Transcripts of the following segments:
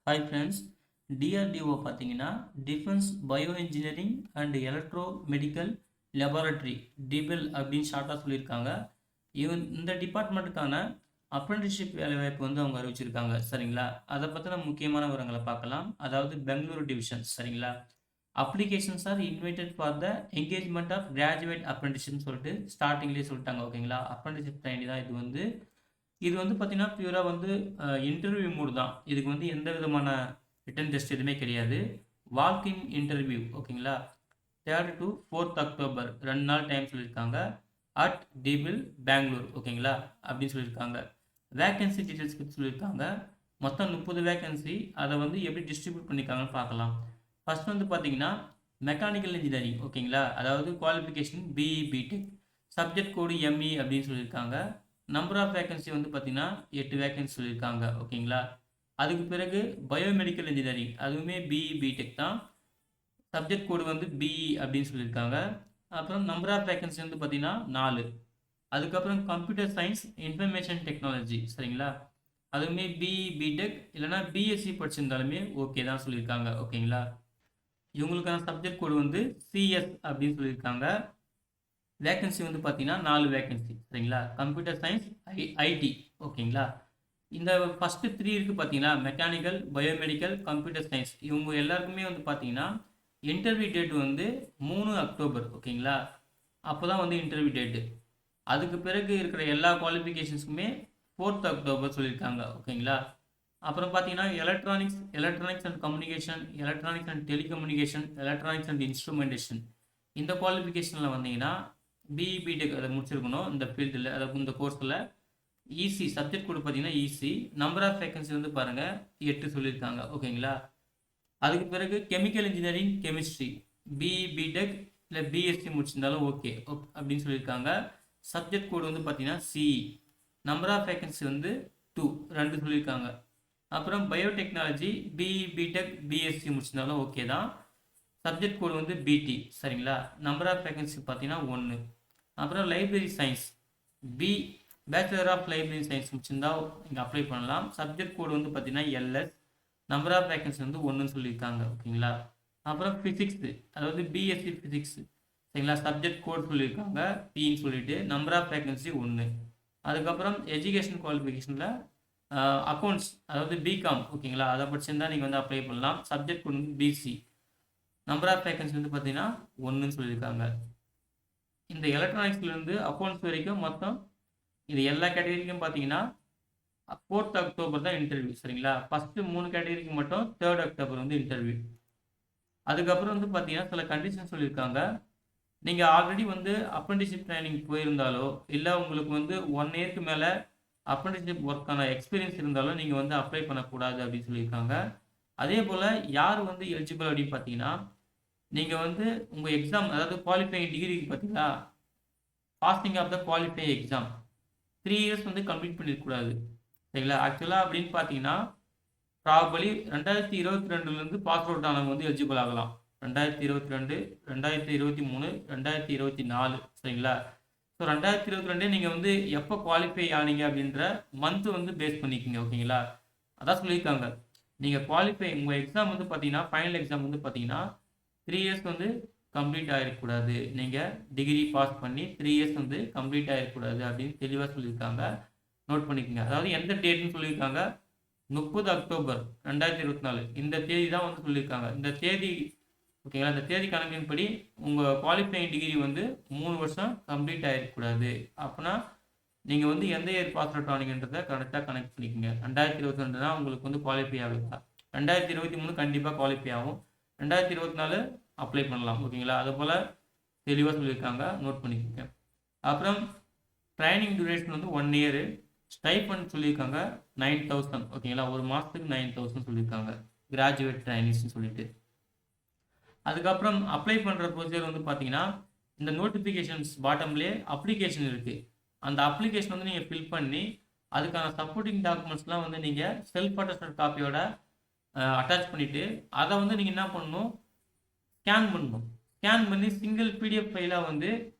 Hi friends, DRDO பார்த்தீங்கன்னா defence bio engineering and electro medical laboratory DEBEL அப்படின்னு ஷார்ட்டாக சொல்லியிருக்காங்க. இந்த டிபார்ட்மெண்ட்டுக்கான அப்ரெண்டிஸ்ஷிப் வேலைவாய்ப்பு வந்து அவங்க அறிவிச்சிருக்காங்க. சரிங்களா? அதை பற்றின முக்கியமான விவரங்களை பார்க்கலாம். அதாவது பெங்களூரு டிவிஷன். சரிங்களா? Applications are invited for the engagement of graduate அப்ரெண்டிஸ்ஷிப்னு சொல்லிட்டு ஸ்டார்டிங்லேயே சொல்லிட்டாங்க. ஓகேங்களா? அப்ரெண்டிஸ்ஷிப் ட்ரைனி தான் இது வந்து பார்த்தீங்கன்னா பியூராக வந்து இன்டர்வியூ மோடு தான். இதுக்கு வந்து எந்த விதமான ரிட்டன் டெஸ்ட் எதுவுமே கிடையாது. வால்க்-இன் இன்டர்வியூ. ஓகேங்களா? 3rd to 4th அக்டோபர் 2 நாள் டைம் சொல்லியிருக்காங்க. அட் டிபில் பெங்களூர். ஓகேங்களா? அப்படின்னு சொல்லியிருக்காங்க. வேக்கன்சி டீட்டெயில்ஸ் பற்றி சொல்லியிருக்காங்க. மொத்தம் 30 வேக்கன்சி. அதை வந்து எப்படி டிஸ்ட்ரிபியூட் பண்ணியிருக்காங்கன்னு பார்க்கலாம். ஃபர்ஸ்ட் வந்து பார்த்தீங்கன்னா மெக்கானிக்கல் இன்ஜினியரிங். ஓகேங்களா? அதாவது qualification BE BTech. Subject code ME அப்படின்னு சொல்லியிருக்காங்க. நம்பர் ஆஃப் வேக்கன்சி வந்து பார்த்தீங்கன்னா 8 வேக்கன்சி சொல்லியிருக்காங்க. ஓகேங்களா? அதுக்கு பிறகு பயோமெடிக்கல் இன்ஜினியரிங், அதுவுமே பிஇ பிடெக் தான். சப்ஜெக்ட் கோடு வந்து பிஇ அப்படின்னு சொல்லியிருக்காங்க. அப்புறம் நம்பர் ஆஃப் வேக்கன்சி வந்து பார்த்தீங்கன்னா 4. அதுக்கப்புறம் கம்ப்யூட்டர் சயின்ஸ் இன்ஃபர்மேஷன் டெக்னாலஜி. சரிங்களா? அதுவுமே பிஇ பிடெக் இல்லைனா பிஎஸ்சி படிச்சிருந்தாலுமே ஓகே தான் சொல்லியிருக்காங்க. ஓகேங்களா? இவங்களுக்கான சப்ஜெக்ட் கோடு வந்து சிஎஸ் அப்படின்னு சொல்லியிருக்காங்க. வேக்கன்சி வந்து பார்த்தீங்கன்னா 4 வேக்கன்சி. சரிங்களா? Computer science, IT. ஓகேங்களா? இந்த ஃபஸ்ட்டு 3 இருக்குது பார்த்தீங்கன்னா மெக்கானிக்கல், பயோமெடிக்கல், கம்ப்யூட்டர் சயின்ஸ். இவங்க எல்லாருக்குமே வந்து பார்த்தீங்கன்னா இன்டர்வியூ டேட் வந்து 3 அக்டோபர். ஓகேங்களா? அப்போ தான் வந்து இன்டர்வியூ டேட்டு. அதுக்கு பிறகு இருக்கிற எல்லா குவாலிஃபிகேஷன்ஸுக்குமே 4th அக்டோபர் சொல்லியிருக்காங்க. ஓகேங்களா? அப்புறம் பார்த்தீங்கன்னா electronics and communication, electronics and telecommunication, electronics and instrumentation. இந்த குவாலிஃபிகேஷனில் வந்தீங்கன்னா பிஇ பிடெக் அதை முடிச்சிருக்கணும். இந்த ஃபீல்டில், அதாவது இந்த கோர்ஸில். ஈசி சப்ஜெக்ட் கோடு பார்த்தீங்கன்னா ஈசி. நம்பர் ஆஃப் வேக்கன்சி வந்து பாருங்கள் 8 சொல்லியிருக்காங்க. ஓகேங்களா? அதுக்கு பிறகு chemical engineering chemistry, BE BTech இல்லை பிஎஸ்சி முடிச்சிருந்தாலும் ஓகே அப்படின்னு சொல்லியிருக்காங்க. சப்ஜெக்ட் கோடு வந்து பார்த்தீங்கன்னா சிஇ. நம்பர் ஆஃப் வேக்கன்சி வந்து 2 சொல்லியிருக்காங்க. அப்புறம் பயோடெக்னாலஜி, பிஇ பிடெக் பிஎஸ்சி முடிச்சிருந்தாலும் ஓகே தான். சப்ஜெக்ட் கோடு வந்து பிடி. சரிங்களா? நம்பர் ஆஃப் வேக்கன்சி பார்த்தீங்கன்னா 1. அப்புறம் library science, bachelor of library science முடிச்சிருந்தா இங்கே அப்ளை பண்ணலாம். சப்ஜெக்ட் கோடு வந்து பார்த்தீங்கன்னா எல்எஸ். நம்பர் ஆஃப் வேக்கன்சி வந்து 1ன்னு சொல்லியிருக்காங்க. ஓகேங்களா? அப்புறம் ஃபிசிக்ஸு, அதாவது பிஎஸ்சி ஃபிசிக்ஸ். சரிங்களா? சப்ஜெக்ட் கோட் சொல்லியிருக்காங்க பின்னு சொல்லிட்டு. Number of vacancy 1. அதுக்கப்புறம் எஜுகேஷன் குவாலிஃபிகேஷனில் அக்கௌண்ட்ஸ், அதாவது பிகாம். ஓகேங்களா? அதை படிச்சிருந்தால் நீங்கள் வந்து அப்ளை பண்ணலாம். சப்ஜெக்ட் கோட் வந்து பிசி. நம்பர் ஆஃப் வேக்கன்சி வந்து பார்த்தீங்கன்னா 1ன்னு சொல்லியிருக்காங்க. இந்த எலக்ட்ரானிக்ஸ்லேருந்து அக்கௌண்ட்ஸ் வரைக்கும் மொத்தம் இது எல்லா கேட்டகரிக்கும் பார்த்தீங்கன்னா 4th அக்டோபர் தான் இன்டர்வியூ. சரிங்களா? ஃபஸ்ட்டு 3 கேட்டகரிக்கு மட்டும் 3rd அக்டோபர் வந்து இன்டர்வியூ. அதுக்கப்புறம் வந்து பார்த்தீங்கன்னா சில கண்டிஷன் சொல்லியிருக்காங்க. நீங்கள் ஆல்ரெடி வந்து அப்ரெண்டிஸ்ஷிப் ட்ரைனிங் போயிருந்தாலோ இல்லை உங்களுக்கு வந்து 1 இயர்க்கு மேலே அப்ரெண்டிஸ்ஷிப் ஒர்க்கான எக்ஸ்பீரியன்ஸ் இருந்தாலும் நீங்கள் வந்து அப்ளை பண்ணக்கூடாது அப்படின்னு சொல்லியிருக்காங்க. அதே போல் யார் வந்து எலிஜிபிள் அப்படின்னு பார்த்தீங்கன்னா, நீங்கள் வந்து உங்கள் எக்ஸாம், அதாவது குவாலிஃபைங் டிகிரிக்கு பார்த்தீங்களா, passing of the qualifying exam 3 years வந்து கம்ப்ளீட் பண்ணியிருக்கக்கூடாது. சரிங்களா? ஆக்சுவலாக அப்படின்னு பார்த்தீங்கன்னா ப்ராபலி 2022லேருந்து பாஸ் அவுட் ஆனவங்க வந்து எலிஜிபிள் ஆகலாம். 2022, 2023, 2024. சரிங்களா? ஸோ 2022 நீங்கள் வந்து எப்போ குவாலிஃபை ஆனீங்க அப்படின்ற மந்த்து வந்து பேஸ் பண்ணிக்கோங்க. ஓகேங்களா? அதான் சொல்லியிருக்காங்க. நீங்கள் குவாலிஃபை, உங்கள் எக்ஸாம் வந்து பார்த்தீங்கன்னா ஃபைனல் எக்ஸாம் வந்து பார்த்தீங்கன்னா 3 இயர்ஸ் வந்து கம்ப்ளீட் ஆகிருக்கக்கூடாது. நீங்கள் டிகிரி பாஸ் பண்ணி 3 இயர்ஸ் வந்து கம்ப்ளீட் ஆகிருக்கக்கூடாது அப்படின்னு தெளிவாக சொல்லியிருக்காங்க. நோட் பண்ணிக்கோங்க. அதாவது எந்த டேட்னு சொல்லியிருக்காங்க, 30 அக்டோபர் 2024. இந்த தேதி தான் வந்து சொல்லியிருக்காங்க. இந்த தேதி, ஓகேங்களா, இந்த தேதி கணக்கின்படி உங்கள் குவாலிஃபைங் டிகிரி வந்து 3 வருஷம் கம்ப்ளீட் ஆகிருக்கக்கூடாது. அப்படின்னா நீங்கள் வந்து எந்த இயர் பாஸ் அவுட் ஆனீங்கன்றதை கரெக்டாக கனெக்ட் பண்ணிக்கோங்க. 2022 தான் உங்களுக்கு வந்து குவாலிஃபை ஆகுதா, 2023 கண்டிப்பாக குவாலிஃபை ஆகும், 2024 அப்ளை பண்ணலாம். ஓகேங்களா? அதுபோல் தெளிவாக சொல்லியிருக்காங்க. நோட் பண்ணிக்கோங்க. அப்புறம் ட்ரைனிங் டியூரேஷன் வந்து 1 இயரு. ஸ்டைபண்ட் சொல்லியிருக்காங்க 9,000. ஓகேங்களா? ஒரு மாதத்துக்கு 9,000 சொல்லியிருக்காங்க, கிராஜுவேட் ட்ரைனிங்ஸ்னு சொல்லிட்டு. அதுக்கப்புறம் அப்ளை பண்ணுற ப்ரொசீஜர் வந்து பார்த்தீங்கன்னா, இந்த நோட்டிஃபிகேஷன்ஸ் பாட்டம்லேயே அப்ளிகேஷன் இருக்குது. அந்த அப்ளிகேஷன் வந்து நீங்கள் ஃபில் பண்ணி அதுக்கான சப்போர்ட்டிங் டாக்குமெண்ட்ஸ்லாம் வந்து நீங்கள் செல்ஃப் அட்டஸ்டட் காப்பியோட அட்டாச் பண்ணிவிட்டு அதை வந்து நீங்கள் என்ன பண்ணணும், ஸ்கேன் பண்ணணும். ஸ்கேன் பண்ணி சிங்கிள் பிடிஎஃப் ஃபைலாக வந்து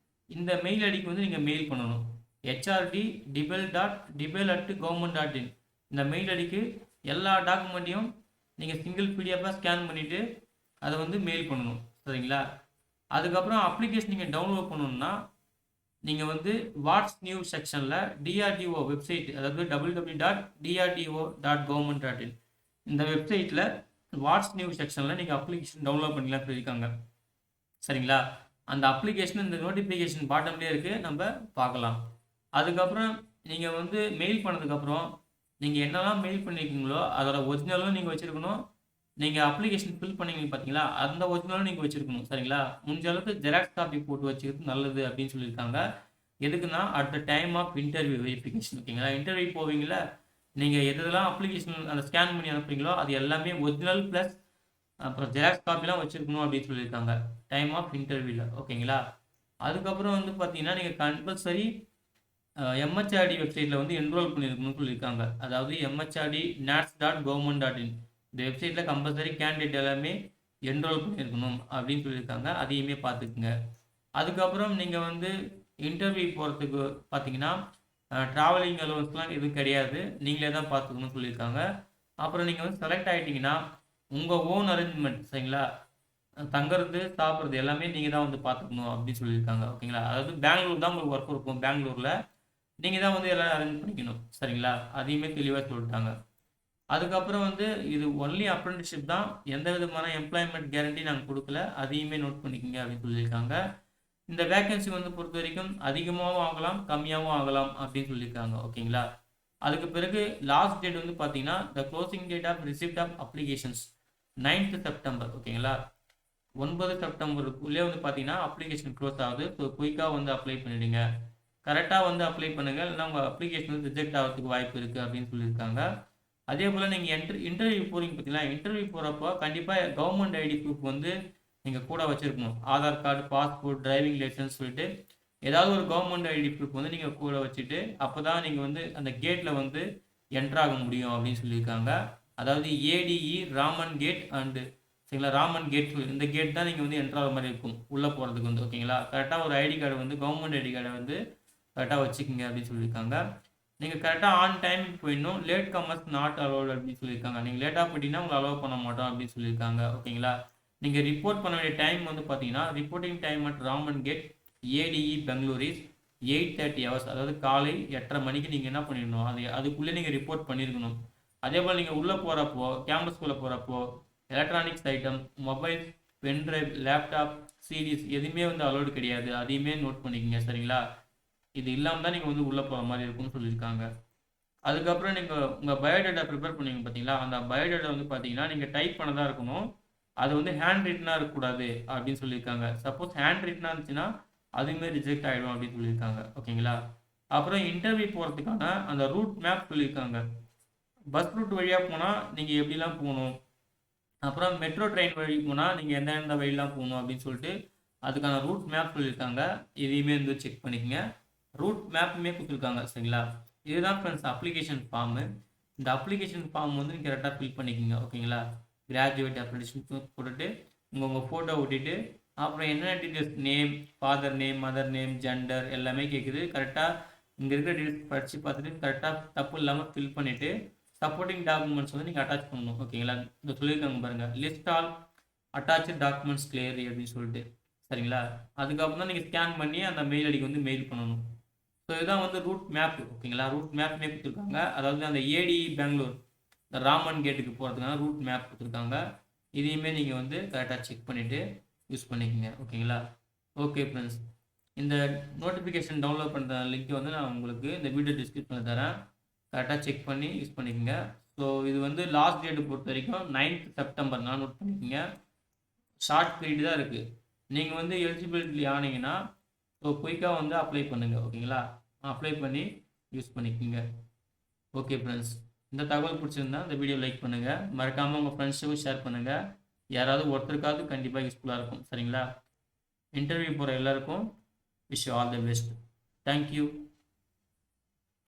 இந்த மெயில் ஐடிக்கு வந்து நீங்கள் மெயில் பண்ணணும். HRD@dibel.government.in இந்த மெயில் ஐடிக்கு எல்லா டாக்குமெண்ட்டையும் நீங்கள் சிங்கிள் பிடிஎஃபாக ஸ்கேன் பண்ணிவிட்டு அதை வந்து மெயில் பண்ணணும். சரிங்களா? அதுக்கப்புறம் அப்ளிகேஷன் நீங்கள் டவுன்லோட் பண்ணணும்னா நீங்கள் வந்து வாட்ஸ் நியூ செக்ஷனில் டிஆர்டிஓ வெப்சைட், அதாவது www.drdo.government.in இந்த வெப்சைட்டில் வாட்ஸ் நியூ செக்ஷனில் நீங்கள் அப்ளிகேஷன் டவுன்லோட் பண்ணிக்கலாம் சொல்லியிருக்காங்க. சரிங்களா? அந்த அப்ளிகேஷன் இந்த நோட்டிஃபிகேஷன் பாட்டம்லேயே இருக்குது, நம்ம பார்க்கலாம். அதுக்கப்புறம் நீங்கள் வந்து மெயில் பண்ணதுக்கப்புறம் நீங்கள் என்னெல்லாம் மெயில் பண்ணியிருக்கீங்களோ அதோட ஒரிஜினலும் நீங்கள் வச்சுருக்கணும். நீங்கள் அப்ளிகேஷன் ஃபில் பண்ணீங்க பார்த்தீங்களா, அந்த ஒரிஜினலும் நீங்கள் வச்சுருக்கணும். சரிங்களா? முடிஞ்ச அளவுக்கு ஜெராக்ஸ் காப்பி போட்டு வச்சுக்கிறது நல்லது அப்படின்னு சொல்லியிருக்காங்க. எதுக்குன்னா at the time of interview verification. ஓகேங்களா? இன்டர்வியூ போவீங்களா, நீங்கள் எதெல்லாம் அப்ளிகேஷன் அந்த ஸ்கேன் பண்ணி அனுப்புறீங்களோ அது எல்லாமே ஒரிஜினல் ப்ளஸ் அப்புறம் ஜெராக்ஸ் காப்பிலாம் வச்சுருக்கணும் அப்படின்னு சொல்லியிருக்காங்க டைம் ஆஃப் இன்டர்வியூவில். ஓகேங்களா? அதுக்கப்புறம் வந்து பார்த்தீங்கன்னா நீங்கள் கம்பல்சரி எம்ஹெச்ஆர்டி வெப்சைட்டில் வந்து என்ரோல் பண்ணியிருக்கணும்னு சொல்லியிருக்காங்க. அதாவது mhrd.nats.government.in இந்த வெப்சைட்டில் கம்பல்சரி கேண்டிடேட் எல்லாமே என்ரோல் பண்ணியிருக்கணும் அப்படின்னு சொல்லியிருக்காங்க. அதையுமே பார்த்துக்குங்க. அதுக்கப்புறம் நீங்கள் வந்து இன்டர்வியூ போகிறதுக்கு பார்த்தீங்கன்னா ட்ராவலிங் அலோவன்ஸ்லாம் எதுவும் கிடையாது, நீங்களே தான் பார்த்துக்கணும்னு சொல்லியிருக்காங்க. அப்புறம் நீங்கள் வந்து செலக்ட் ஆகிட்டிங்கன்னா உங்கள் ஓன் அரேஞ்ச்மெண்ட், சரிங்களா, தங்குறது சாப்பிட்றது எல்லாமே நீங்கள் தான் வந்து பார்த்துக்கணும் அப்படின்னு சொல்லியிருக்காங்க. ஓகேங்களா? அதாவது பெங்களூர் தான் உங்களுக்கு ஒர்க் இருக்கும், பெங்களூரில் நீங்கள் தான் வந்து எல்லாம் அரேஞ்ச் பண்ணிக்கணும். சரிங்களா? அதையுமே தெளிவாக சொல்லிட்டாங்க. அதுக்கப்புறம் வந்து இது ஒன்லி அப்ரெண்டிஸ்ஷிப் தான், எந்த விதமான எம்ப்ளாய்மெண்ட் கேரண்டி நாங்கள் கொடுக்கல, அதையுமே நோட் பண்ணிக்கோங்க அப்படின்னு சொல்லியிருக்காங்க. இந்த வேகன்சி வந்து பொறுத்த வரைக்கும் அதிகமாகவும் ஆகலாம் கம்மியாகவும் ஆகலாம் அப்படின்னு சொல்லியிருக்காங்க. ஓகேங்களா? அதுக்கு பிறகு லாஸ்ட் டேட் வந்து பார்த்தீங்கன்னா the closing date of receipt of applications 9th September. ஓகேங்களா? 9 செப்டம்பருக்குள்ளே வந்து பார்த்தீங்கன்னா அப்ளிகேஷன் க்ளோஸ் ஆகுது. ஸோ குயிக்காக வந்து அப்ளை பண்ணிவிடுங்க, கரெக்டாக வந்து அப்ளை பண்ணுங்கள், இல்லைனா உங்கள் அப்ளிகேஷன் வந்து ரிஜெக்ட் ஆகிறதுக்கு வாய்ப்பு இருக்குது அப்படின்னு சொல்லியிருக்காங்க. அதே போல் நீங்கள் இன்டர்வியூ போகிறீங்க பார்த்தீங்களா, இன்டர்வியூ போகிறப்போ கண்டிப்பாக கவர்மெண்ட் ஐடி ப்ரூஃப் வந்து நீங்கள் கூட வச்சுருக்கணும். Aadhaar card, passport, driving licence சொல்லிட்டு ஏதாவது ஒரு கவர்மெண்ட் ஐடி ப்ரூஃப் வந்து நீங்கள் கூட வச்சுட்டு அப்போ தான் நீங்கள் வந்து அந்த கேட்டில் வந்து என்ட்ராக முடியும் அப்படின்னு சொல்லியிருக்காங்க. அதாவது ஏடிஇ ராமன் கேட் அண்டு, சரிங்களா, ராமன் கேட், இந்த கேட் தான் நீங்கள் வந்து என்ட்ராகிற மாதிரி இருக்கும் உள்ளே போகிறதுக்கு வந்து. ஓகேங்களா? கரெக்டாக ஒரு ஐடி கார்டு வந்து கவர்மெண்ட் ஐடி கார்டை வந்து கரெக்டாக வச்சுக்கோங்க அப்படின்னு சொல்லியிருக்காங்க. நீங்கள் கரெக்டாக ஆன் டைமுக்கு போயிடணும். லேட் கமர்ஸ் நாட் அலோடு அப்படின்னு சொல்லியிருக்காங்க. நீங்கள் லேட்டாக போயிட்டீங்கன்னா உங்களை அலோவ் பண்ண மாட்டோம் அப்படின்னு சொல்லியிருக்காங்க. ஓகேங்களா? நீங்கள் ரிப்போர்ட் பண்ண வேண்டிய டைம் வந்து பார்த்தீங்கன்னா reporting time at Raman gate ADE Bangalore is 8:30 hours. அதாவது காலை 8:30 மணிக்கு நீங்கள் என்ன பண்ணிடணும், அதுக்குள்ளே நீங்கள் ரிப்போர்ட் பண்ணியிருக்கணும். அதே போல் நீங்கள் உள்ளே போகிறப்போ, கேம்பஸ்குள்ளே போகிறப்போ electronics item, mobile, pen drive, laptop, series எதுவுமே வந்து அலோடு கிடையாது. அதையுமே நோட் பண்ணிக்கோங்க. சரிங்களா? இது இல்லாமல் தான் நீங்கள் வந்து உள்ளே போகிற மாதிரி இருக்கும்னு சொல்லியிருக்காங்க. அதுக்கப்புறம் நீங்கள் உங்கள் பயோடேட்டா ப்ரிப்பேர் பண்ணுவீங்க பார்த்தீங்களா, அந்த பயோடேட்டா வந்து பார்த்தீங்கன்னா நீங்கள் டைப் பண்ண தான் இருக்கணும். அது வந்து ஹேண்ட் ரிட்டனாக இருக்கக்கூடாது அப்படின்னு சொல்லியிருக்காங்க. சப்போஸ் ஹேண்ட் ரிட்டனாக இருந்துச்சுன்னா அதுவுமே ரிஜெக்ட் ஆகிடும் அப்படின்னு சொல்லியிருக்காங்க. ஓகேங்களா? அப்புறம் இன்டர்வியூ போகிறதுக்கான அந்த ரூட் மேப் சொல்லியிருக்காங்க. பஸ் ரூட் வழியாக போனால் நீங்கள் எப்படிலாம் போகணும், அப்புறம் மெட்ரோ ட்ரெயின் வழி போனால் நீங்கள் எந்தெந்த வழியெலாம் போகணும் அப்படின்னு சொல்லிட்டு அதுக்கான ரூட் மேப் சொல்லியிருக்காங்க. இதையுமே வந்து செக் பண்ணிக்கோங்க. ரூட் மேப்புமே கொடுத்துருக்காங்க. சரிங்களா? இதுதான் ஃப்ரெண்ட்ஸ் அப்ளிகேஷன் ஃபார்மு. இந்த அப்ளிகேஷன் ஃபார்ம் வந்து நீங்கள் கரெக்டாக ஃபில் பண்ணிக்கோங்க. ஓகேங்களா? கிராஜுவேட் அப்ளிகேஷன் போட்டுட்டு உங்கள் ஃபோட்டோ ஒட்டிட்டு அப்புறம் என்னென்ன details, name, father name, mother name, gender எல்லாமே கேட்குது. கரெக்டாக இங்கே இருக்கிற டீட்டெயில்ஸ் படித்து பார்த்துட்டு கரெக்டாக தப்பு இல்லாமல் ஃபில் பண்ணிவிட்டு சப்போர்ட்டிங் டாக்குமெண்ட்ஸ் வந்து நீங்கள் அட்டாச் பண்ணணும். ஓகேங்களா? இந்த சொல்லியிருக்காங்க பாருங்கள், list all attach documents clear அப்படின்னு சொல்லிட்டு. சரிங்களா? அதுக்கப்புறம் தான் நீங்கள் ஸ்கேன் பண்ணி அந்த மெயில் ஐடிக்கு வந்து மெயில் பண்ணணும். ஸோ இதுதான் வந்து ரூட் மேப். ஓகேங்களா? ரூட் மேப்புமே கொடுத்துருக்காங்க. அதாவது அந்த ஏடிஇ பெங்களூர் இந்த ராமன் கேட்டுக்கு போகிறதுக்கான ரூட் மேப் கொடுத்துருக்காங்க. இதையுமே நீங்கள் வந்து கரெக்டாக செக் பண்ணிவிட்டு யூஸ் பண்ணிக்கோங்க. ஓகேங்களா? ஓகே ஃப்ரெண்ட்ஸ், இந்த நோட்டிஃபிகேஷன் டவுன்லோட் பண்ணுற லிங்க் வந்து நான் உங்களுக்கு இந்த வீடியோ டிஸ்கிரிப்ஷனில் தரேன். கரெக்டாக செக் பண்ணி யூஸ் பண்ணிக்கோங்க. ஸோ இது வந்து லாஸ்ட் டேட்டு பொறுத்த வரைக்கும் 9th செப்டம்பர் நான் நோட் பண்ணிக்கோங்க. ஷார்ட் பீரியட் தான் இருக்குது. நீங்கள் வந்து எலிஜிபிலிட்டி ஆனீங்கன்னா ஸோ குயிக்காக வந்து அப்ளை பண்ணுங்கள். ஓகேங்களா? அப்ளை பண்ணி யூஸ் பண்ணிக்கோங்க. ஓகே ஃப்ரெண்ட்ஸ், இந்த தகவல் பிடிச்சிருந்தா இந்த வீடியோ லைக் பண்ணுங்கள், மறக்காமல் உங்கள் ஃப்ரெண்ட்ஸுக்கும் ஷேர் பண்ணுங்கள். யாராவது ஒருத்தருக்காவது கண்டிப்பாக யூஸ்ஃபுல்லாக இருக்கும். சரிங்களா? இன்டர்வியூ போகிற எல்லாருக்கும் wish you all the best. Thank you.